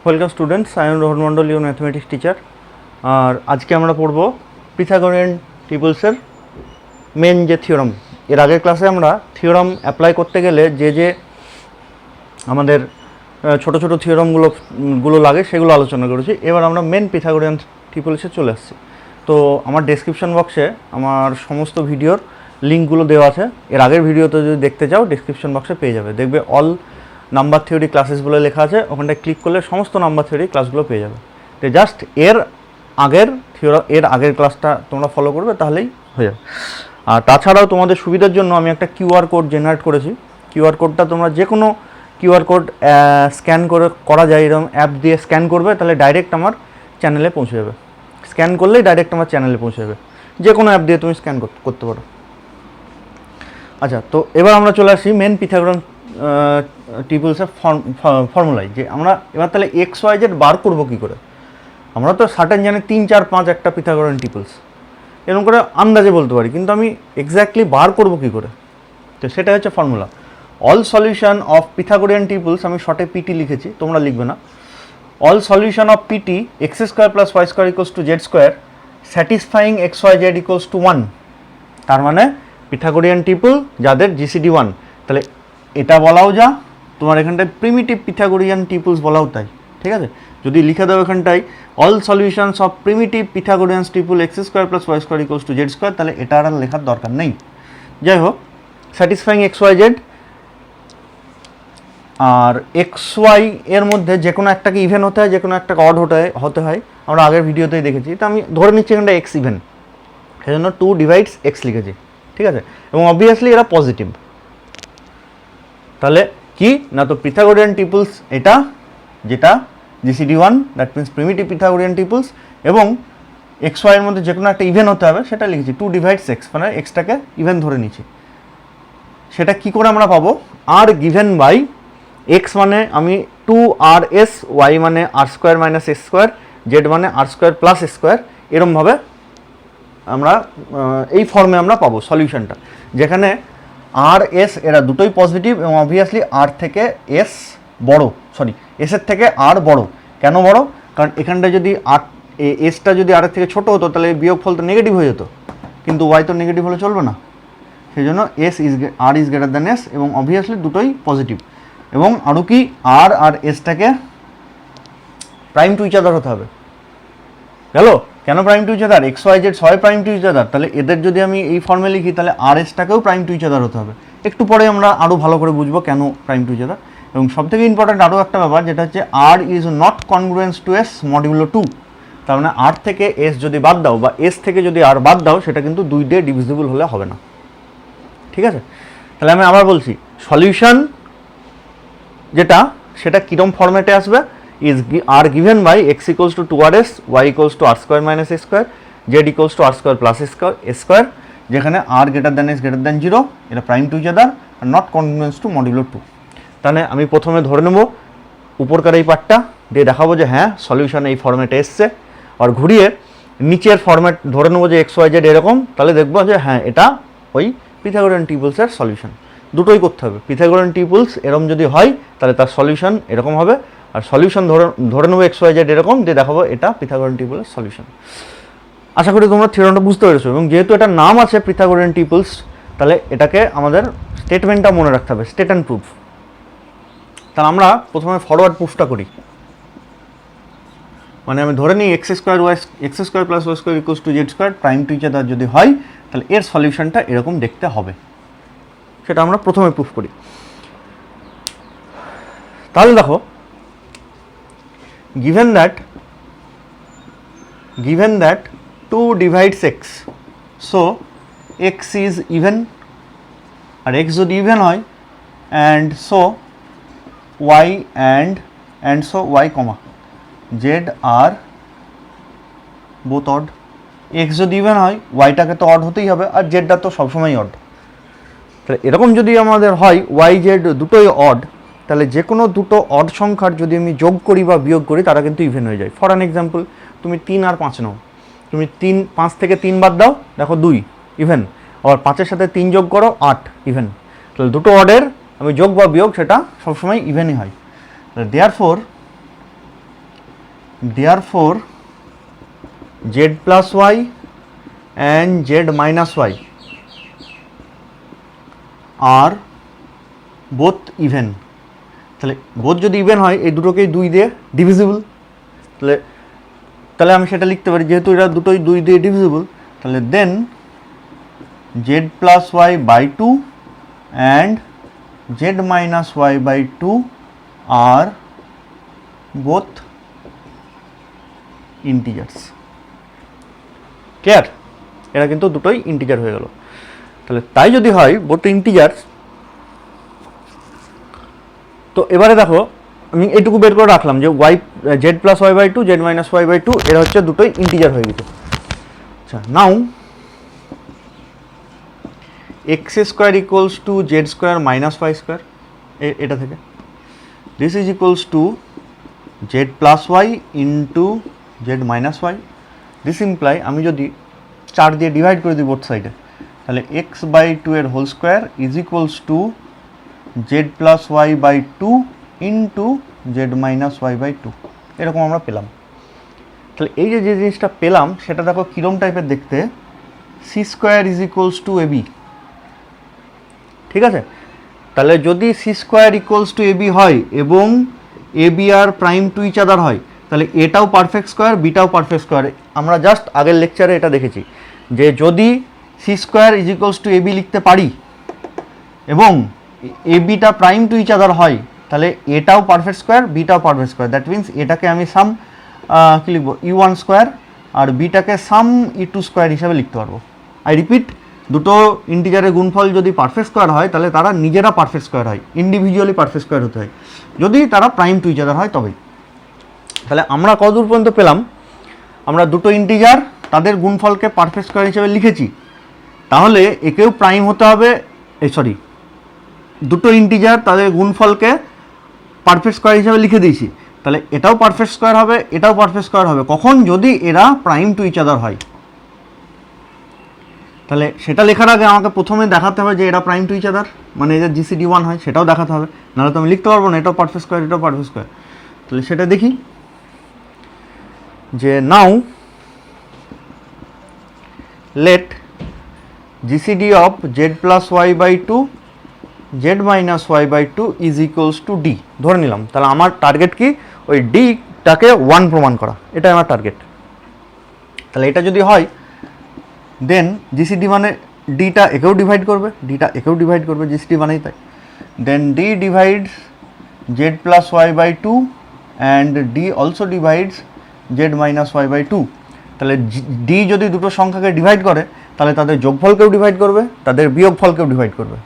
Welcome students, I am Rohan Mondal, your mathematics teacher. আর আজকে আমরা পড়ব পিথাগোরিয়ান ট্রিপলসের মেন যে থিওরাম। এর আগের ক্লাসে আমরা থিওরাম অ্যাপ্লাই করতে গেলে যে আমাদের ছোট ছোট থিওরামগুলো লাগে সেগুলো আলোচনা করেছি। এবার আমরা মেন পিথাগোরিয়ান ট্রিপলসে চলে আসছি। তো আমার ডেসক্রিপশন বক্সে আমার সমস্ত ভিডিওর লিঙ্কগুলো দেওয়া আছে। এর আগের ভিডিওতে যদি দেখতে চাও ডেসক্রিপশন বক্সে পেয়ে যাবে, দেখবে অল নাম্বার থিওরি ক্লাসেস বলে লেখা আছে। ওখানটায় ক্লিক করলে সমস্ত নাম্বার থিওরি ক্লাসগুলো পেয়ে যাবে। তো জাস্ট এর আগের ক্লাসটা তোমরা ফলো করবে, তাহলেই হয়ে যাবে। আর তাছাড়াও তোমাদের সুবিধার জন্য আমি একটা কিউআর কোড জেনারেট করেছি। কিউআর কোডটা তোমরা যে কোনো কিউআর কোড স্ক্যান করা যায়, এরকম অ্যাপ দিয়ে স্ক্যান করবে, তাহলে ডাইরেক্ট আমার চ্যানেলে পৌঁছে যাবে। স্ক্যান করলেই ডাইরেক্ট আমার চ্যানেলে পৌঁছে যাবে, যে কোনো অ্যাপ দিয়ে তুমি স্ক্যান করতে পারো। আচ্ছা, তো এবার আমরা চলে আসি মেন পিথাগোরিয়ান ট্রিপলসের ফর্মুলায়। যে আমরা এবার তাহলে এক্স ওয়াই জেড বার করবো কী করে? আমরা তো সার্টেন জানি 3, 4, 5 একটা পিথাগোরিয়ান ট্রিপলস, এরকম করে আন্দাজে বলতে পারি, কিন্তু আমি এক্স্যাক্টলি বার করবো কী করে? তো সেটা হচ্ছে formula. All solution of Pythagorean triples, আমি শর্টে পিটি লিখেছি, তোমরা লিখবে না। All solution of PT x square plus y square equals to Z square satisfying x y z equals to 1। তার মানে পিথাগোরিয়ান ট্রিপল যাদের জিসিডি 1, তাহলে এটা বলাও যা, তোমার এখানটায় প্রিমিটিভ পিথাগোরিয়ান ট্রিপলস বলাও তাই। ঠিক আছে, যদি লিখে দাও এখানটায় all solutions of primitive Pythagorean triple x square plus y square equals to Z square, তাহলে এটা আর লেখার দরকার নেই। যাই হোক, স্যাটিসফাইং এক্স ওয়াই জেড আর এক্স ওয়াই এর মধ্যে যে কোনো একটাকে ইভেন হতে হয়, যে কোনো একটাকে অড হতে হয়, আমরা আগের ভিডিওতেই দেখেছি। তো আমি ধরে নিচ্ছি এখানটা এক্স ইভেন, সেজন্য 2 ডিভাইডস এক্স লিখেছি। ঠিক আছে, এবং অবভিয়াসলি এরা পজিটিভ। তাহলে কি না, তো পিথাগোরিয়ান ট্রিপলস এটা, যেটা GCD 1, that means primitive Pythagorean ট্রিপলস, এবং এক্স ওয়াই এর মধ্যে যে কোনো একটা ইভেন হতে হবে, সেটা লিখেছি 2 ডিভাইডস এক্স, মানে এক্সটাকে ইভেন ধরে নিচ্ছি। সেটা কি করে আমরা পাবো? আর গিভেন বাই এক্স মানে আমি 2RS, ওয়াই মানে R square minus S square, Z মানে R square plus S square, এরমভাবে আমরা এই ফর্মে আমরা পাবো সলিউশনটা, যেখানে আর এস এরা দুটোই পজিটিভ, এবং অবভিয়াসলি আর থেকে এস বড়, এসের থেকে আর বড়। কেন বড়? কারণ এখানটা যদি আর এসটা যদি আরের থেকে ছোটো হতো, তাহলে বিয়োগফল তো নেগেটিভ হয়ে যেত, কিন্তু ওয়াই তো নেগেটিভ হলে চলবে না। সেই জন্য r is greater than s, এবং অবভিয়াসলি দুটোই পজিটিভ। এবং আরও কি, আর এসটাকে প্রাইম টু ইচ আদার হতে হবে। গেল? কেন prime to each other? X y z সবাই প্রাইম টু ইচ আদার, তাহলে এদের যদি আমি এই ফর্মে লিখি, তাহলে আর এসটাকেও প্রাইম টু ইচ আদার হতে হবে। একটু পরে আমরা আরও ভালো করে বুঝবো কেন প্রাইম টু ইচ আদার। এবং সবথেকে ইম্পর্ট্যান্ট আরও একটা ব্যাপার, যেটা হচ্ছে R is not congruence to S modulo 2। তার মানে আর থেকে এস যদি বাদ দাও, বা এস থেকে যদি আর বাদ দাও, সেটা কিন্তু 2 দিয়ে ডিভিজিবল হলে হবে না। ঠিক আছে, তাহলে আমি আবার বলছি, সলিউশন যেটা, সেটা কীরকম ফর্ম্যাটে আসবে? Is R given by X equals to 2RS, Y equals to R square minus S square, Z equals to R square plus S square, যেখানে R greater than S greater than 0, এটা prime to each other আর not congruence to modulo 2। তাহলে আমি প্রথমে ধরে নেব উপরকার এই পার্টটা দিয়ে দেখাবো যে হ্যাঁ সলিউশন এই ফর্ম্যাটে এসছে, আর ঘুরিয়ে নিচের ফর্ম্যাট ধরে নেবো যে এক্স ওয়াই জেড এরকম, তাহলে দেখবো যে হ্যাঁ এটা ওই পিথাগোরিয়ান ট্রিপলসের সলিউশন। দুটোই করতে হবে। পিথাগোরিয়ান ট্রিপলস এরকম যদি হয়, তাহলে তার সলিউশন এরকম হবে, আর সলিউশন ধরে নেবো এক্স ওয়াই জেড এরকম, দিয়ে দেখাবো এটা পিথাগোরিয়ান ট্রিপলের সলিউশন। আশা করি তোমরা থিওরামটা বুঝতে পেরেছো। এবং যেহেতু এটা নাম আছে পিথাগোরিয়ান ট্রিপলস, তাহলে এটাকে আমাদের স্টেটমেন্টটা মনে রাখতে হবে, স্টেট অ্যান্ড প্রুফ। তাহলে আমরা প্রথমে ফরওয়ার্ড প্রুফটা করি। মানে আমি ধরে নিই x square plus y square equals to Z square prime to each other যদি হয়, তাহলে এর সলিউশনটা এরকম দেখতে হবে। সেটা আমরা প্রথমে প্রুফ করি। তাহলে দেখো, given that 2 divides x, so x is even, আর x যদি ইভেন হয়, and so y and so y comma z are both odd। x যদি ইভেন হয়, yটাকে তো অড হতেই হবে, আর জেডটা তো সবসময় অড। তাহলে এরকম যদি আমাদের হয় ওয়াই জেড দুটোই অড, তাহলে যে কোনো দুটো অড সংখ্যার যদি আমি যোগ করি বা বিয়োগ করি, তারা কিন্তু ইভেন হয়ে যায়। ফর অ্যান এক্সাম্পল, তুমি 3 আর 5 নাও, তুমি 5 থেকে 3 বাদ দাও, দেখো 2 ইভেন, আবার 5-এর সাথে 3 যোগ করো 8 ইভেন। তাহলে দুটো অডের আমি যোগ বা বিয়োগ সেটা সবসময় ইভেনই হয়। Therefore z plus y and z minus y are both even. তাহলে বোথ যদি ইভেন হয় এই দুটোকেই 2 দিয়ে ডিভিজিবল, তাহলে আমি সেটা লিখতে পারি যেহেতু এরা দুটোই 2 দিয়ে ডিভিজিবল, তাহলে then z plus Y by 2 and z minus Y by 2 are both integers. Clear? এরা কিন্তু দুটোই ইন্টিজার হয়ে গেল। তাহলে তাই যদি হয় বোথ ইন্টিজার্স, তো এবারে দেখো আমি এইটুকু বের করে রাখলাম যে Y Z plus Y by two Z minus Y by two এরা হচ্ছে দুটোই ইন্টিজার হয়ে গেছে। আচ্ছা, now X square equals to Z square minus Y square, এটা থেকে this is equals to Z plus Y into Z minus Y. This imply আমি যদি 4 দিয়ে ডিভাইড করে দিই বোথ সাইডে, তাহলে এক্স বাই 2 এর whole square is equals to Z plus Y by 2 into Z minus Y by 2, এরকম আমরা পেলাম। তাহলে এই যে জিনিসটা পেলাম সেটা দেখো কীরকম টাইপের দেখতে, C square is equals to AB. ঠিক আছে, তাহলে যদি C square equals to AB হয় এবং AB are prime to each other হয়, তাহলে এটাও পারফেক্ট স্কোয়ার বিটাও পারফেক্ট স্কোয়ার। আমরা জাস্ট আগের লেকচারে এটা দেখেছি যে যদি C square is equals to AB লিখতে পারি এবং এবিটা প্রাইম টু ইচ আদার হয়, তাহলে এটাও পারফেক্ট স্কোয়ার বিটাও পারফেক্ট স্কোয়ার। দ্যাট মিনস এটাকে আমি সাম কী লিখবো, ই1 স্কোয়ার আর বিটাকে সাম ই2 স্কোয়ার হিসাবে লিখতে পারবো। আই রিপিট, দুটো ইন্টিজারের গুণফল যদি পারফেক্ট স্কোয়ার হয় তাহলে তারা নিজেরা পারফেক্ট স্কোয়ার হয়, ইন্ডিভিজুয়ালি পারফেক্ট স্কোয়ার হতে হয় যদি তারা প্রাইম টু ইচ আদার হয় তবেই। তাহলে আমরা কতদূর পর্যন্ত পেলাম, আমরা দুটো ইন্টিজার তাদের গুণফলকে পারফেক্ট স্কোয়ার হিসেবে লিখেছি, তাহলে একেও প্রাইম হতে হবে, দুটো ইন্টিজার তাদের গুণফলকে পারফেক্ট স্কোয়ার হিসেবে লিখে দিয়েছি, তাহলে এটাও পারফেক্ট স্কোয়ার হবে এটাও পারফেক্ট স্কোয়ার হবে কখন, যদি এরা প্রাইম টু ইচ আদার হয়। তাহলে সেটা লেখার আগে আমাকে প্রথমে দেখাতে হবে যে এরা প্রাইম টু ইচ আদার, মানে এদের জিসিডি 1 হয় সেটাও দেখাতে হবে, নাহলে তো আমি লিখতে পারবো না এটাও পারফেক্ট স্কোয়ার এটাও পারফেক্ট স্কোয়ার। তাহলে সেটা দেখি যে now let GCD of Z plus Y by 2 Z minus Y by 2 is equals to D ধরে নিলাম। তাহলে আমার টার্গেট কি, ওই ডিটাকে 1 প্রমাণ করা, এটাই আমার টার্গেট। তাহলে এটা যদি হয় দেন জিসিডি মানে ডিটা একেও ডিভাইড করবে ডিটা একেও ডিভাইড করবে, জিসিডি মানেই তাই। Then D divides Z plus Y by 2 and D also divides Z minus Y by 2। তাহলে ডি যদি দুটো সংখ্যাকে ডিভাইড করে তাহলে তাদের যোগফলকেও ডিভাইড করবে তাদের বিয়োগফলকেও ডিভাইড করবে।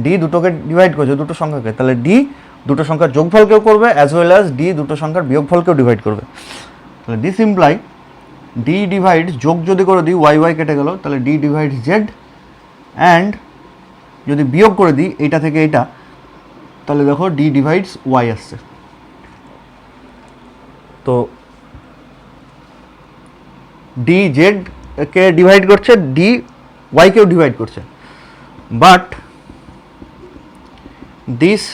ডি দুটোকে ডিভাইড করছে দুটো সংখ্যাকে, তাহলে ডি দুটো সংখ্যার যোগফলকেও করবে অ্যাজ ওয়েল অ্যাজ ডি দুটো সংখ্যার বিয়োগফলকেও ডিভাইড করবে। তাহলে দিস ইমপ্লাই ডি ডিভাইডস, যোগ যদি করে দিই ওয়াই ওয়াই কেটে গেল, তাহলে ডি ডিভাইডস জেড, অ্যান্ড যদি বিয়োগ করে দিই এইটা থেকে এইটা, তাহলে দেখো ডি ডিভাইডস ওয়াই আসছে। তো ডি জেড কে ডিভাইড করছে, ডি ওয়াইকেও ডিভাইড করছে, but this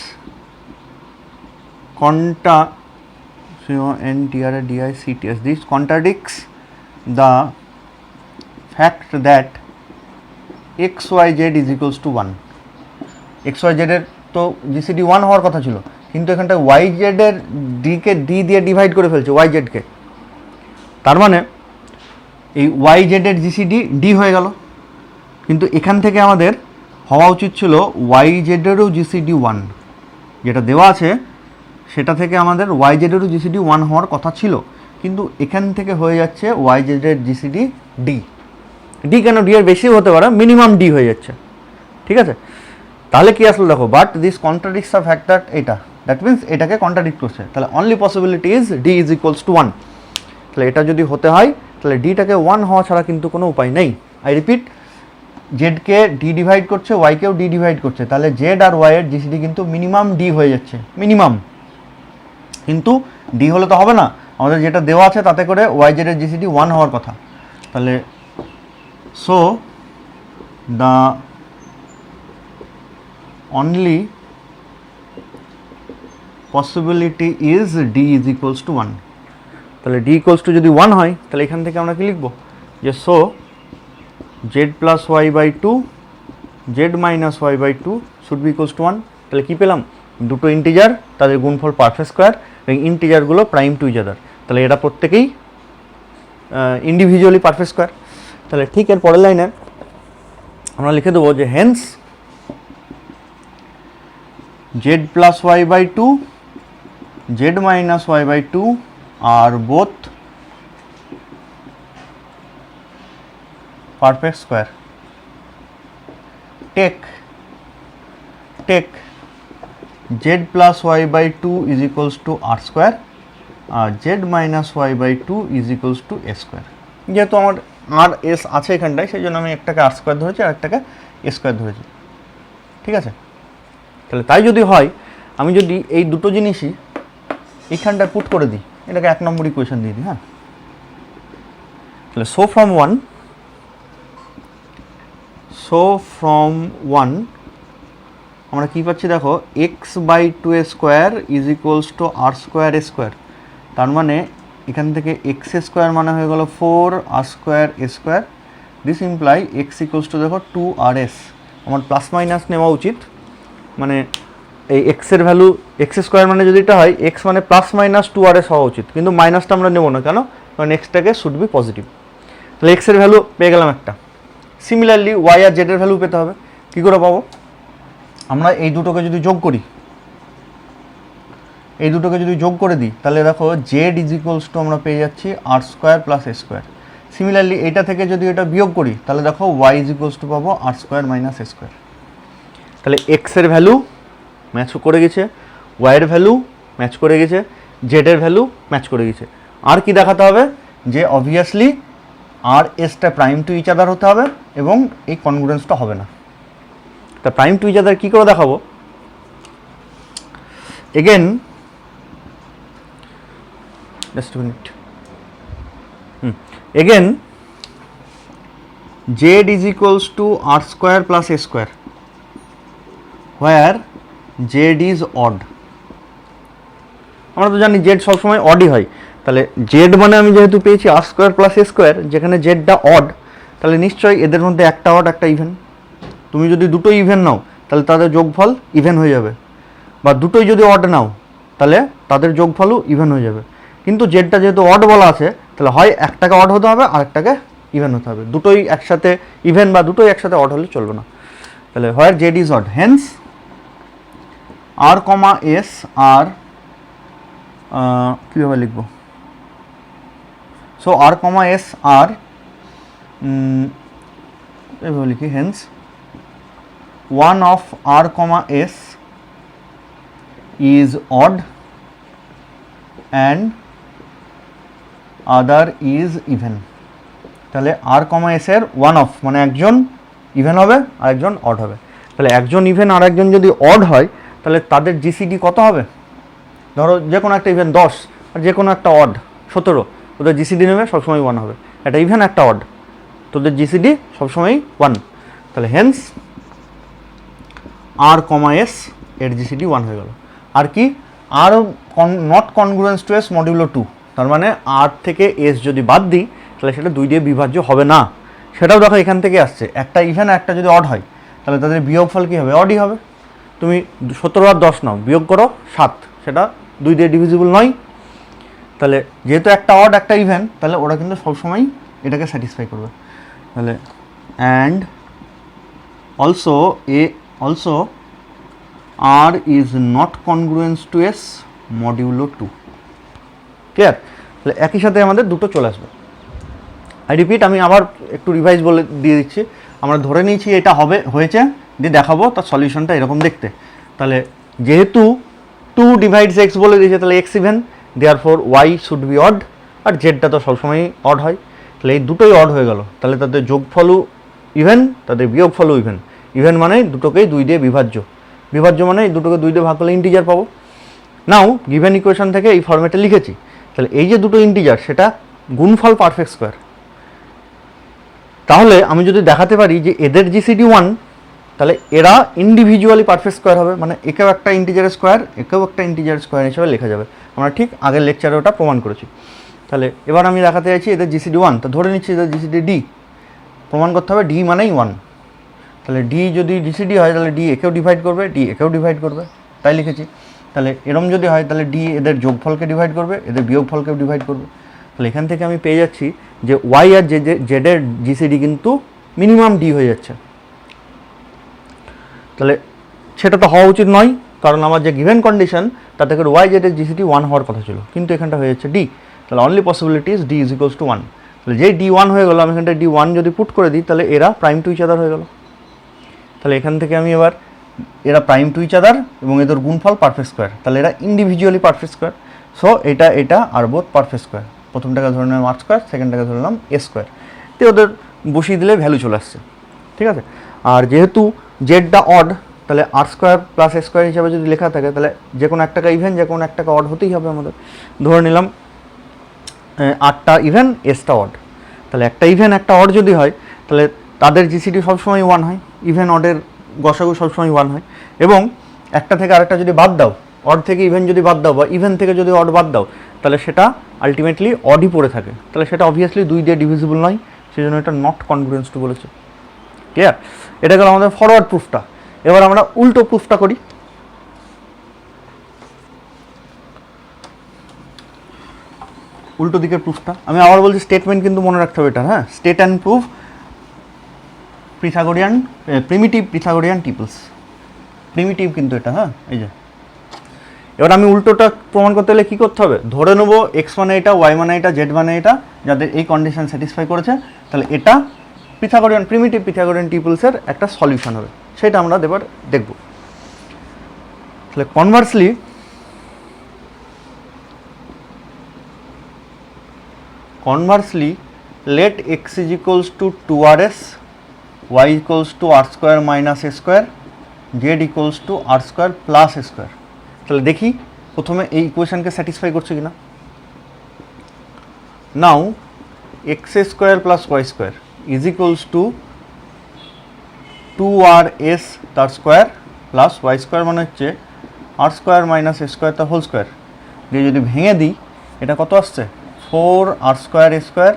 this contradicts the fact that xyz is equals to 1. xyz এর তো জিসিডি 1 হওয়ার কথা ছিল, কিন্তু এখানটা yz এর ডিকে ডি দিয়ে ডিভাইড করে ফেলছে yz কে, তার মানে এই yz এর জিসিডি ডি হয়ে গেল। কিন্তু এখান থেকে আমাদের হওয়া উচিত ছিল yz এরও জিসিডি 1, যেটা দেওয়া আছে সেটা থেকে আমাদের yz এরও জিসিডি 1 হওয়ার কথা ছিল, কিন্তু এখান থেকে হয়ে যাচ্ছে yz এর জিসিডি ডি। ডি কেন, ডি এর বেশিও হতে পারে, মিনিমাম ডি হয়ে যাচ্ছে। ঠিক আছে, তাহলে কি আসলে দেখো, but this contradicts the fact that এটা, দ্যাট মিনস এটাকে কন্ট্রাডিক্ট করছে। তাহলে only possibility is D is equals to 1। তাহলে এটা যদি হতে হয় তাহলে ডিটাকে 1 হওয়া ছাড়া কিন্তু কোনো উপায় নেই। আই রিপিট, জেডকে ডি ডিভাইড করছে ওয়াইকেও ডি ডিভাইড করছে, তাহলে জেড আর ওয়াই এর জিসিডি কিন্তু মিনিমাম ডি হয়ে যাচ্ছে, মিনিমাম। কিন্তু ডি হলে তো হবে না, আমাদের যেটা দেওয়া আছে তাতে করে ওয়াই জেড এর জিসিডি 1 হওয়ার কথা। তাহলে so the only possibility is D is equals to 1। তাহলে ডি ইকুয়ালস টু যদি 1 হয় তাহলে এখান থেকে আমরা কি লিখবো যে so z plus Y by two Z minus Y by two should be equals to 1। তাহলে কী পেলাম, দুটো ইন্টিজার তাদের গুণফল পারফেক্ট স্কোয়ার এবং ইন্টিজারগুলো প্রাইম টু ইচ আদার। তাহলে এটা প্রত্যেকেই ইন্ডিভিজুয়ালি পারফেক্ট স্কোয়ার। তাহলে ঠিক এর পরের লাইনে আমরা লিখে দেবো যে hence z plus Y by two Z minus Y by two are both perfect square. Take z plus y by 2 is equals to r square আর z minus y by 2 is equals to a square। যেহেতু আমার আর S আছে এখানটায় সেই জন্য আমি একটাকে আর square ধরেছি আর একটাকে এ স্কোয়ার ধরেছি, ঠিক আছে। তাহলে তাই যদি হয় আমি যদি এই দুটো জিনিসই এইখানটায় পুট করে দিই, এটাকে 1 নম্বর ইকুয়েশন দিয়ে দিই। হ্যাঁ, তাহলে সো ফ্রম 1 আমরা কী পাচ্ছি দেখো, x by two a square is equals to R square A square. তার মানে এখান থেকে এক্স এ স্কোয়ার মানে হয়ে গেল 4 R square A square. This imply X equals to দেখো 2 আর এস। আমার প্লাস মাইনাস নেওয়া উচিত, মানে এই এক্সের ভ্যালু এক্স স্কোয়ার মানে যদি এটা হয় এক্স মানে প্লাস মাইনাস 2 আর এস হওয়া উচিত, কিন্তু মাইনাসটা আমরা নেবো না কেন, কারণ এক্সটাকে শুড বি পজিটিভ। তাহলে এক্সের ভ্যালু পেয়ে গেলাম একটা। সিমিলারলি ওয়াই আর জেডের ভ্যালু পেতে হবে। কী করে পাবো, আমরা এই দুটোকে যদি যোগ করি, এই দুটোকে যদি যোগ করে দিই তাহলে দেখো জেড ইজ ইকুয়ালস টু আমরা পেয়ে যাচ্ছি আর স্কোয়ার প্লাস এ স্কোয়ার। সিমিলারলি এটা থেকে যদি এটা বিয়োগ করি তাহলে দেখো ওয়াই ইজ ইকুয়ালস টু পাবো আর স্কোয়ার মাইনাস এ স্কোয়ার। তাহলে এক্সের ভ্যালু ম্যাচ করে গেছে, ওয়াইয়ের ভ্যালু ম্যাচ করে গেছে, জেডের ভ্যালু ম্যাচ করে গেছে। আর কি দেখাতে হবে, যে অবভিয়াসলি আর এসটা প্রাইম টু ইচ আদার হতে হবে এবং এই কনগ্রুয়েন্সটা হবে না। তা প্রাইম টু ইচ আদার কী করে দেখাবো, again just minute, again Z is equals to R square plus A square where Z is odd. আমরা তো জানি জেড সবসময় অডই হয়, তাহলে জেড মানে আমি যেহেতু পেয়েছি আর স্কোয়ার প্লাস এ স্কোয়ার, যেখানে জেডটা অড, তাহলে নিশ্চয়ই এদের মধ্যে একটা অড একটা ইভেন। তুমি যদি দুটো ইভেন নাও তাহলে তাদের যোগফল ইভেন হয়ে যাবে, বা দুটোই যদি অড নাও তাহলে তাদের যোগফলও ইভেন হয়ে যাবে। কিন্তু জেডটা যেহেতু অড বলা আছে তাহলে হয় একটাকে অড হতে হবে আর একটাকে ইভেন হতে হবে, দুটোই একসাথে ইভেন বা দুটোই একসাথে অড হলে চলবে না। তাহলে where Z is odd, hence R comma S আর কীভাবে লিখব, সো আর কমা এস আর এভাবে লিখি, hence one of R comma S is odd and other is even. তাহলে আর কমা এস এর ওয়ান অফ মানে একজন ইভেন হবে আর একজন অড হবে। তাহলে একজন ইভেন আর একজন যদি অড হয় তাহলে তাদের জিসিডি কত হবে, ধরো যে কোনো একটা ইভেন 10 আর যে কোনো একটা অড 17, ওদের জিসিডি নেবে সবসময় 1 হবে। একটা ইভেন একটা অড, তোদের জিসিডি সবসময় 1। তাহলে হেন্স আর কমা এস এর জিসিডি 1 হয়ে গেল। আর কি, r not congruence to S modulo 2, তার মানে আর থেকে এস যদি বাদ দিই তাহলে সেটা 2 দিয়ে বিভাজ্য হবে না। সেটাও দেখো এখান থেকে আসছে, একটা ইভেন একটা যদি অড হয় তাহলে তাদের বিয়োগফল কী হবে, অডই হবে। তুমি 17 আর 10 নাও, বিয়োগ করো 7, সেটা 2 দিয়ে ডিভিজিবল নয়। তাহলে যেহেতু একটা অড একটা ইভেন, তাহলে ওরা কিন্তু সবসময় এটাকে স্যাটিসফাই করবে। তাহলে and also r is not congruence to S modulo 2। Clear? তাহলে একই সাথে আমাদের দুটো চলে আসবে। আই রিপিট, আমি আবার একটু রিভাইজ বলে দিয়ে দিচ্ছি। আমরা ধরে নিয়েছি এটা হয়েছে, দিয়ে দেখাবো তার সলিউশনটা এরকম দেখতে। তাহলে যেহেতু 2 ডিভাইডস এক্স বলে দিয়েছে তাহলে X even, therefore Y should be odd, আর জেডটা তো সবসময় অড হয়। তাহলে এই দুটোই অড হয়ে গেল, তাহলে তাদের যোগফলও ইভেন, তাদের বিয়োগফলও ইভেন। ইভেন মানে দুটোকেই 2 দিয়ে বিভাজ্য, বিভাজ্য মানে এই দুটোকে 2 দিয়ে ভাগ করলে ইন্টিজার পাবো। নাও গিভেন ইকুয়েশন থেকে এই ফর্মেটে লিখেছি। তাহলে এই যে দুটো ইন্টিজার সেটা গুণফল পারফেক্ট স্কোয়ার। তাহলে আমি যদি দেখাতে পারি যে এদের জিসিডি 1 তাহলে এরা ইন্ডিভিজুয়ালি পারফেক্ট স্কোয়ার হবে, মানে একেও একটা ইন্টিজার স্কোয়ার, একেও একটা ইন্টিজার স্কোয়ার হিসেবে লেখা যাবে। আমরা ঠিক আগের লেকচারে ওটা প্রমাণ করেছি। তাহলে এবার আমি দেখাতে চাইছি এদের জিসিডি 1, তো ধরে নিচ্ছি এদের জিসিডি ডি, প্রমাণ করতে হবে ডি মানেই 1। তাহলে ডি যদি জিসিডি হয় তাহলে ডি একেও ডিভাইড করবে, ডি একেও ডিভাইড করবে, তাই লিখেছি। তাহলে এরম যদি হয় তাহলে ডি এদের যোগফলকে ডিভাইড করবে, এদের বিয়োগফলকেও ডিভাইড করবে। তাহলে এখান থেকে আমি পেয়ে যাচ্ছি যে ওয়াই আর জেডের জিসিডি কিন্তু মিনিমাম ডি হয়ে যাচ্ছে। তাহলে সেটা তো হওয়া উচিত নয়, কারণ আমার যে গিভেন কন্ডিশন তাতে করে ওয়াই জেডের জিসিডি 1 হওয়ার কথা ছিল, কিন্তু এখানটা হয়ে যাচ্ছে ডি। তাহলে only possibility is D is equals to 1। তাহলে যেই ডি 1 হয়ে গেলো, আমি এখানটা ডি 1 যদি পুট করে দিই তাহলে এরা প্রাইম টু ইচ আদার হয়ে গেল। তাহলে এখান থেকে আমি এবার এরা প্রাইম টু ইচ আদার এবং এদের গুণফল পারফেক্ট স্কোয়ার, তাহলে এরা ইন্ডিভিজুয়ালি পারফেক্ট স্কোয়ার। সো এটা আর বোথ পারফেক্ট স্কোয়ার। প্রথমটাকে ধরে নিলাম আর স্কোয়ার, সেকেন্ডটাকে ধরে নিলাম এ স্কোয়ার, তো ওদের বসিয়ে দিলে ভ্যালু চলে আসছে, ঠিক আছে। আর যেহেতু জেডটা অড, তাহলে আর স্কোয়ার প্লাস এ স্কোয়ার হিসাবে যদি লেখা থাকে তাহলে যে কোনো একটাকে ইভেন, যে কোনো একটাকে অড হতেই হবে আমাদের। ধরে নিলাম 8টা ইভেন, এসটা অড। তাহলে একটা ইভেন একটা অড যদি হয় তাহলে তাদের জিসিডি সবসময় 1 হয়, ইভেন অডের গসাগু সবসময় 1 হয়। এবং একটা থেকে আরেকটা যদি বাদ দাও, অড থেকে ইভেন যদি বাদ দাও বা ইভেন থেকে যদি অড বাদ দাও, তাহলে সেটা আলটিমেটলি অডই পড়ে থাকে। তাহলে সেটা অবভিয়াসলি 2 দিয়ে ডিভিজিবল নয়, সেই জন্য এটা নট কনগ্রুয়েন্স টু বলেছে। ক্লিয়ার? এটা গেল আমাদের ফরওয়ার্ড প্রুফটা। এবার আমরা উল্টো প্রুফটা করি। উল্টো দিকের প্রুফটা আমি আবার বলছি, স্টেটমেন্ট কিন্তু মনে রাখতে হবে এটা, হ্যাঁ। State and proof Pythagorean, primitive Pythagorean triples, primitive কিন্তু এটা, হ্যাঁ। এই যে এবার আমি উল্টোটা প্রমাণ করতে হলে কী করতে হবে, ধরে নেবো এক্স মানে এটা, ওয়াই মানে এটা, জেড মানে এটা, যাদের এই কন্ডিশন স্যাটিসফাই করেছে, তাহলে এটা পিথাগোরিয়ান, প্রিমিটিভ পিথাগোরিয়ান টিপলসের একটা সলিউশন হবে, সেটা আমরা এবার দেখব। তাহলে conversely let x is equals to 2rs, y equals to r square minus a square, z equals to r square plus a square। তাহলে দেখি প্রথমে এই ইকুয়েশনকে স্যাটিসফাই করছে কিনা। নাও x square plus y square is equals to 2rs তার square plus y square মানে হচ্ছে r square minus a square তার হোল স্কোয়ার দিয়ে যদি ভেঙে দিই, এটা কত আসছে 4r square a square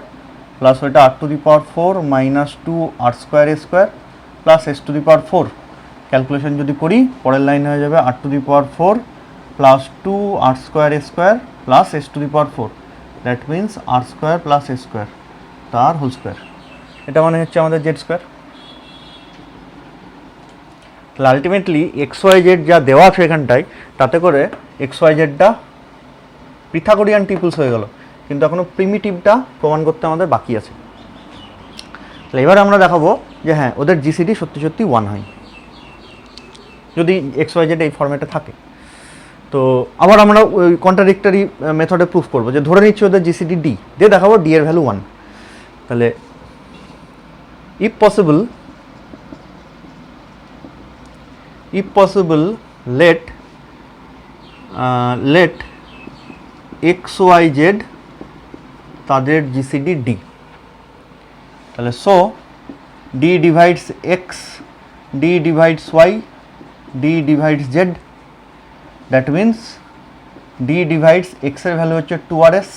plus ওইটা r to the power 4 minus 2r square a square plus s to the power 4। Calculation যদি করি পরের লাইন হয়ে যাবে r to the power 4 plus 2r square a square plus s to the power 4, that means r square plus a square তার whole square. এটা মানে হচ্ছে আমাদের জেড স্কোয়ার। তাহলে আলটিমেটলি এক্স ওয়াই জেড যা দেওয়া আছে এখানটায়, তাতে করে এক্স ওয়াই জেডটা পিথাগোরিয়ান টিপলস হয়ে গেল, কিন্তু এখনও প্রিমিটিভটা প্রমাণ করতে আমাদের বাকি আছে। তাহলে এবার আমরা দেখাবো যে হ্যাঁ ওদের জিসিডি সত্যি সত্যি 1 হয় যদি এক্স ওয়াই জেড এই ফর্মেটে থাকে। তো আবার আমরা ওই কন্ট্রাডিক্টরি মেথডে প্রুফ করবো, যে ধরে নিচ্ছি ওদের জিসিডি ডি, দিয়ে দেখাবো ডি এর ভ্যালু 1। তাহলে if possible let x y z তাদের জিসিডি ডি। তাহলে so d divides x, d divides y, d divides z, that means d divides এক্সের ভ্যালু হচ্ছে 2rs,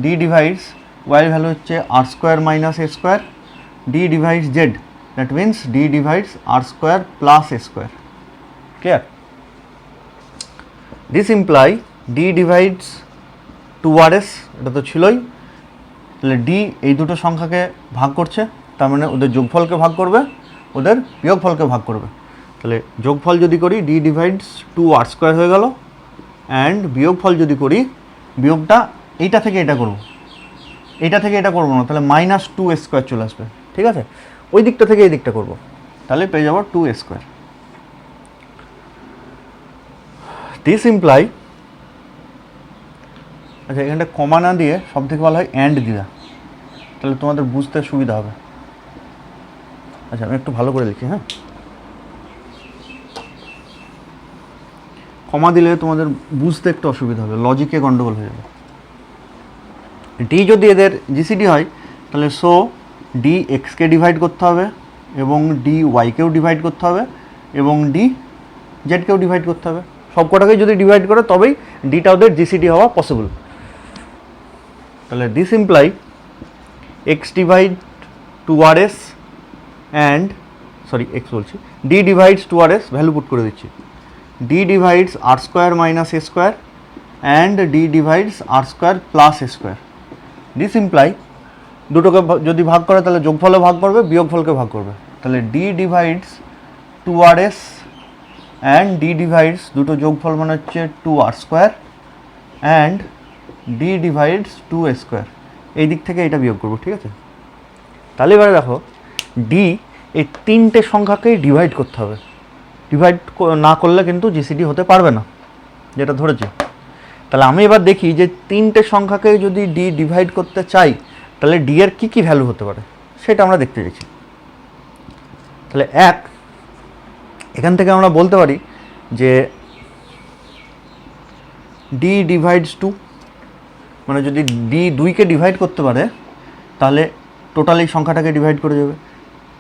ডি ডিভাইডস ওয়াইয়ের ভ্যালু হচ্ছে r square minus a square, d divides z, that means d divides r square plus a square. Clear? This imply d divides 2rs, এটা তো ছিলই। তাহলে D এই দুটো সংখ্যাকে ভাগ করছে, তার মানে ওদের যোগফলকে ভাগ করবে, ওদের বিয়োগফলকে ভাগ করবে। তাহলে যোগফল যদি করি ডি ডিভাইডস 2r স্কোয়ার হয়ে গেল, অ্যান্ড বিয়োগফল যদি করি, বিয়োগটা এইটা থেকে এটা করব, এইটা থেকে এটা করবো না, তাহলে মাইনাস 2a স্কোয়ার চলে আসবে, ঠিক আছে। ওই দিকটা থেকে এই দিকটা করবো, তাহলে পেয়ে যাবো 2a স্কোয়ার। দিস ইমপ্লাই, আচ্ছা এখানটা কমা না দিয়ে সব থেকে ভালো হয় অ্যান্ড দিয়া, তাহলে তোমাদের বুঝতে সুবিধা হবে। আচ্ছা আমি একটু ভালো করে লিখি, হ্যাঁ। কমা দিলে তোমাদের বুঝতে একটু অসুবিধা হবে, লজিকে গন্ডগোল হয়ে যাবে। ডি যদি এদের জিসিডি হয় তাহলে সো ডি এক্সকে ডিভাইড করতে হবে এবং ডি ওয়াইকেও ডিভাইড করতে হবে এবং ডি জেডকেও ডিভাইড করতে হবে। সব কটাকেই যদি ডিভাইড করে তবেই ডিটা ওদের জিসিডি হওয়া পসিবল। তাহলে this imply x divide two r s and x বলছি, d divides two r s, value put করে দিচ্ছি, d divides r square minus a square and d divides r square plus A square. This imply দুটোকে যদি ভাগ করে তাহলে যোগফলে ভাগ করবে, বিয়োগফলকে ভাগ করবে। তাহলে d divides two r s and d divides, দুটো যোগফল মানে হচ্ছে two R square and d divides two a square. এই দিক থেকে এটা বিয়োগ করবো, ঠিক আছে। তাহলে এবারে দেখো ডি এই তিনটে সংখ্যাকেই ডিভাইড করতে হবে, ডিভাইড না করলে কিন্তু জিসিডি হতে পারবে না, যেটা ধরেছি। তাহলে আমি এবার দেখি যে তিনটে সংখ্যাকে যদি ডি ডিভাইড করতে চাই তাহলে ডি এর কী কী ভ্যালু হতে পারে সেটা আমরা দেখতে চাইছি। তাহলে এখান থেকে আমরা বলতে পারি যে ডি ডিভাইডস টু, মানে যদি ডি দুইকে ডিভাইড করতে পারে তাহলে টোটাল এই সংখ্যাটাকে ডিভাইড করে যাবে,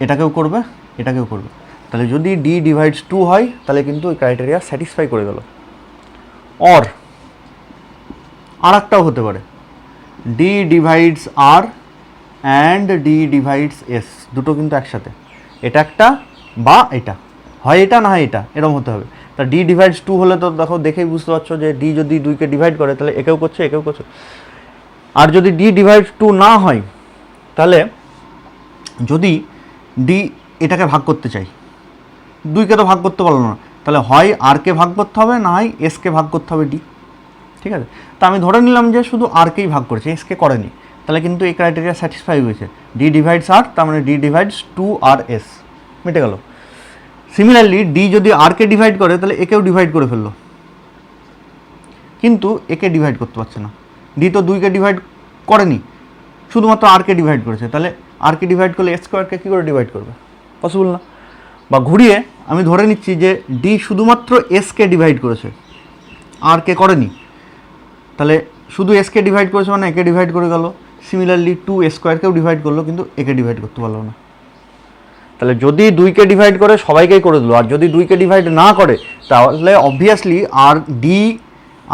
এটাকেও করবে এটাকেও করবে। তাহলে যদি ডি ডিভাইডস টু হয় তাহলে কিন্তু ওই ক্রাইটেরিয়া স্যাটিসফাই করে গেল। আর একটাও হতে পারে d divides r and d divides s, দুটো কিন্তু একসাথে, এটা একটা বা এটা, হয় এটা না হয় এটা, এরকম হতে হবে। তা ডি ডিভাইডস টু হলে তো দেখো দেখেই বুঝতে পারছো যে ডি যদি দুইকে ডিভাইড করে তাহলে একেও করছে একেও করছে। আর যদি ডি ডিভাইডস টু না হয় তাহলে যদি ডি এটাকে ভাগ করতে চাই, দুইকে তো ভাগ করতে পারলো না, তাহলে হয় আরকে ভাগ করতে হবে না হয় এসকে ভাগ করতে হবে ডি, ঠিক আছে। তা আমি ধরে নিলাম যে শুধু আরকেই ভাগ করেছে, এসকে করেনি, তাহলে কিন্তু এই ক্রাইটেরিয়া স্যাটিসফাই হয়েছে। ডি ডিভাইডস আর, তার মানে D divides two r S, মিটে গেল। সিমিলারলি ডি যদি আরকে ডিভাইড করে তাহলে একেও ডিভাইড করে ফেললো, কিন্তু একে ডিভাইড করতে পারছে না। ডি তো দুইকে ডিভাইড করেনি, শুধুমাত্র আরকে ডিভাইড করেছে, তাহলে আরকে ডিভাইড করলে এস স্কোয়ারকে কী করে ডিভাইড করবে, পসিবল না। বা ঘুরিয়ে আমি ধরে নিচ্ছি যে ডি শুধুমাত্র এসকে ডিভাইড করেছে, আরকে করেনি, তাহলে শুধু এসকে ডিভাইড করেছে মানে একে ডিভাইড করে গেল। সিমিলারলি টু এ স্কোয়ারকেও ডিভাইড করলো কিন্তু একে ডিভাইড করতে পারলো না। তাহলে যদি দুইকে ডিভাইড করে সবাইকেই করে দিল, আর যদি দুইকে ডিভাইড না করে তাহলে অবভিয়াসলি আর ডি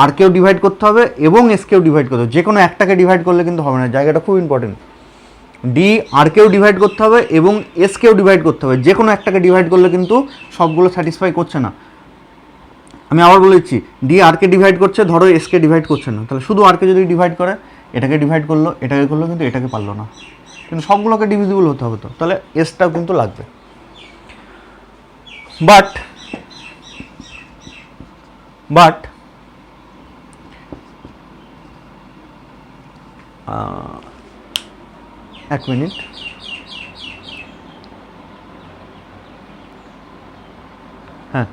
আরকেও ডিভাইড করতে হবে এবং এসকেও ডিভাইড করতে হবে। যে কোনো একটাকে ডিভাইড করলে কিন্তু হবে না, জায়গাটা খুব ইম্পর্টেন্ট। ডি আরকেও ডিভাইড করতে হবে এবং এসকেও ডিভাইড করতে হবে, যে কোনো একটাকে ডিভাইড করলে কিন্তু সবগুলো স্যাটিসফাই করছে না। আমি আবার বলে দিচ্ছি, ডি আরকে ডিভাইড করছে, ধরো এসকে ডিভাইড করছে না, তাহলে শুধু আরকে যদি ডিভাইড করে এটাকে ডিভাইড করলো এটাকে করলো কিন্তু এটাকে পারলো না, কিন্তু সবগুলোকে ডিভিজিবল হতে হবে তো, তাহলে এসটাও কিন্তু লাগবে। বাট এক মিনিট, হ্যাঁ,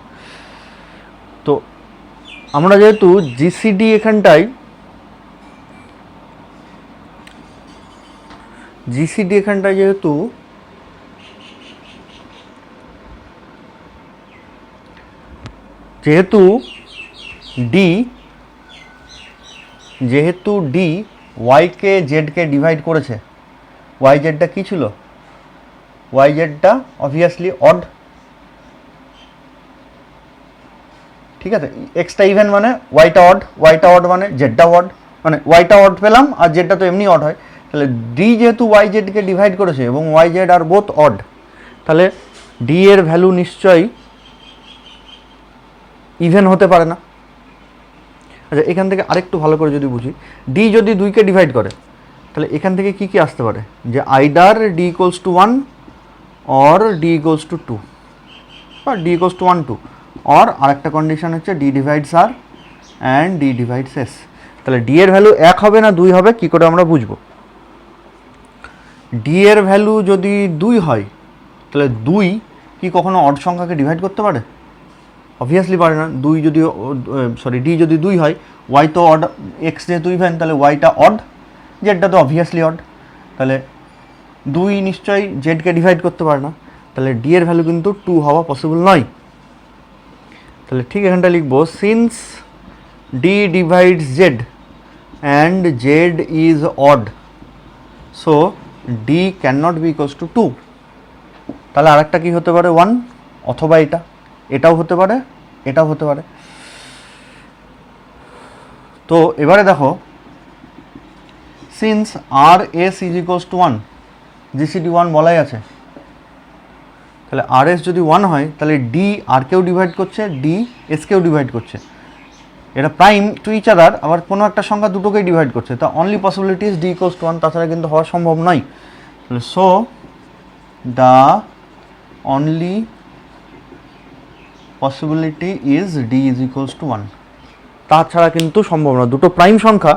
তো আমরা যেহেতু জিসিডি এখানটায় যেহেতু ডি ওয়াইকে জেডকে ডিভাইড করেছে, ওয়াই জেডটা কী ছিল, ওয়াই জেডটা অবভিয়াসলি অড, ঠিক আছে। এক্সটা ইভেন মানে ওয়াইটা অড মানে জেডটা অড, মানে ওয়াইটা অড পেলাম আর জেডটা তো এমনি অড হয়। তাহলে ডি যেহেতু ওয়াই জেডকে ডিভাইড করেছে এবং ওয়াই জেড আর বোথ অড, তাহলে ডি এর ভ্যালু নিশ্চয়ই ইভেন হতে পারে না। আচ্ছা, এখান থেকে আরেকটু ভালো করে যদি বুঝি, ডি যদি দুইকে ডিভাইড করে তাহলে এখান থেকে কি কি আসতে পারে, যে either d equals to 1 or d equals to 2 বা ডি ইকুয়ালস টু 1 2, অর আরেকটা কন্ডিশন হচ্ছে d divides r and d divides s. তাহলে ডি এর ভ্যালু 1 হবে না 2 হবে, কী করে আমরা বুঝবো? ডি এর ভ্যালু যদি 2 হয় তাহলে 2 কি কখনো অড সংখ্যাকে ডিভাইড করতে পারে? অবভিয়াসলি পারে না। ডি যদি 2 হয়, ওয়াই তো অড, এক্স যেহেতু ইভেন তাহলে ওয়াইটা অড, জেডটা তো অবভিয়াসলি অড, তাহলে 2 নিশ্চয়ই জেডকে ডিভাইড করতে পারে না, তাহলে ডি এর ভ্যালু কিন্তু 2 হওয়া পসিবল নয়। তাহলে ঠিক এখানটা লিখবো, since d divides z and z is odd, so d can not be equals to 2। তাহলে আরেকটা কি হতে পারে 1, অথবা এটাও হতে পারে, এটাও হতে পারে। তো এবারে দেখো, since r s is equals to 1, GCD 1 বলাই আছে, তাহলে আর এস যদি 1 হয় তাহলে ডি আর কেও ডিভাইড করছে, ডি এস কেও ডিভাইড করছে, এটা প্রাইম টু ইচ আদার, আবার কোনো একটা সংখ্যা দুটোকেই ডিভাইড করছে, তা only possibility is D equals to 1, তাছাড়া কিন্তু হওয়া সম্ভব নয়। তাহলে so the only possibility is D is equals to 1, তাছাড়া কিন্তু সম্ভব না, দুটো প্রাইম সংখ্যা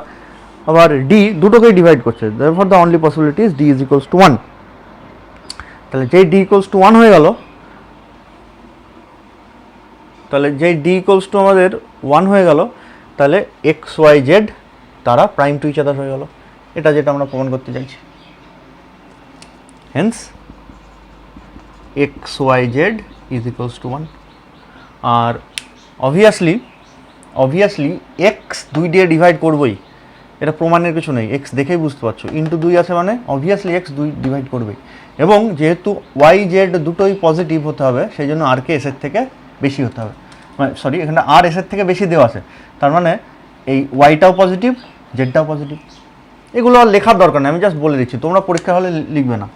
আবার ডি দুটোকেই ডিভাইড করছে, therefore the only possibility is D is equals to 1। তাহলে যেই ডি ইকুয়ালস টু 1 হয়ে গেল, তাহলে যেই ডি ইকুয়ালস টু আমাদের 1 হয়ে গেল, তাহলে এক্স ওয়াই জেড তারা প্রাইম টু ইচ আদার হয়ে গেল, এটা যেটা আমরা প্রমাণ করতে চাইছি। Hence x y z is equals to 1। আর অবভিয়াসলি এক্স 2 দিয়ে ডিভাইড করবই, এটা প্রমাণের কিছু নেই, এক্স দেখেই বুঝতে পারছো, ইন্টু 2 আছে মানে অবভিয়াসলি এক্স 2 ডিভাইড করবেই। এবং যেহেতু ওয়াই জেড দুটোই পজিটিভ হতে হবে, সেই জন্য আর কে এসের থেকে বেশি হতে হবে, মানে সরি এখানে আর এসের থেকে বেশি দেওয়া আছে, তার মানে এই ওয়াইটাও পজিটিভ, জেডটাও পজিটিভ। এগুলো আর লেখার দরকার নেই, আমি জাস্ট বলে দিচ্ছি, তোমরা পরীক্ষা হলে লিখবে না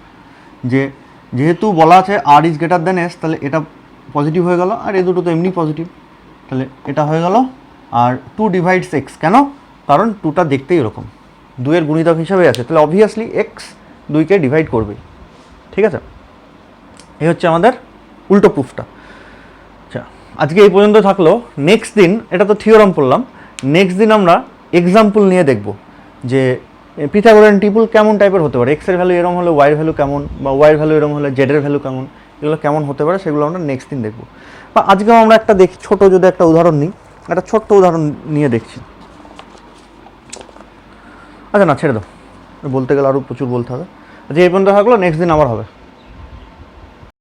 যে যেহেতু বলা আছে আর ইজ গ্রেটার দেন এস, তাহলে এটা পজিটিভ হয়ে গেল, আর এই দুটো তো এমনি পজিটিভ, তাহলে এটা হয়ে গেল। আর 2 ডিভাইডস এক্স, কেন? কারণ 2টা দেখতেই এরকম, 2 এর গুণিতক হিসাবে আছে, তাহলে অবভিয়াসলি এক্স 2কে ডিভাইড করবে, ঠিক আছে? এই হচ্ছে আমাদের উল্টো প্রুফটা। আচ্ছা, আজকে এই পর্যন্ত থাকলো। নেক্সট দিন, এটা তো থিওরাম পড়লাম, নেক্সট দিন আমরা এক্সাম্পল নিয়ে দেখব যে পিথাগোরিয়ান ট্রিপল কেমন টাইপের হতে পারে, এক্সের ভ্যালু এরকম হলে ওয়াইয়ের ভ্যালু কেমন, বা ওয়াইয়ের ভ্যালু এরকম হলে জেডের ভ্যালু কেমন, এগুলো কেমন হতে পারে সেগুলো আমরা নেক্সট দিন দেখব। বা আজকেও আমরা একটা দেখি, ছোটো যদি একটা উদাহরণ নিই, একটা ছোট্ট উদাহরণ নিয়ে দেখছি। আচ্ছা না, ছেড়ে দাও, বলতে গেলে আরও প্রচুর বলতে হবে। আচ্ছা এই পর্যন্ত থাকলো, নেক্সট দিন আবার হবে।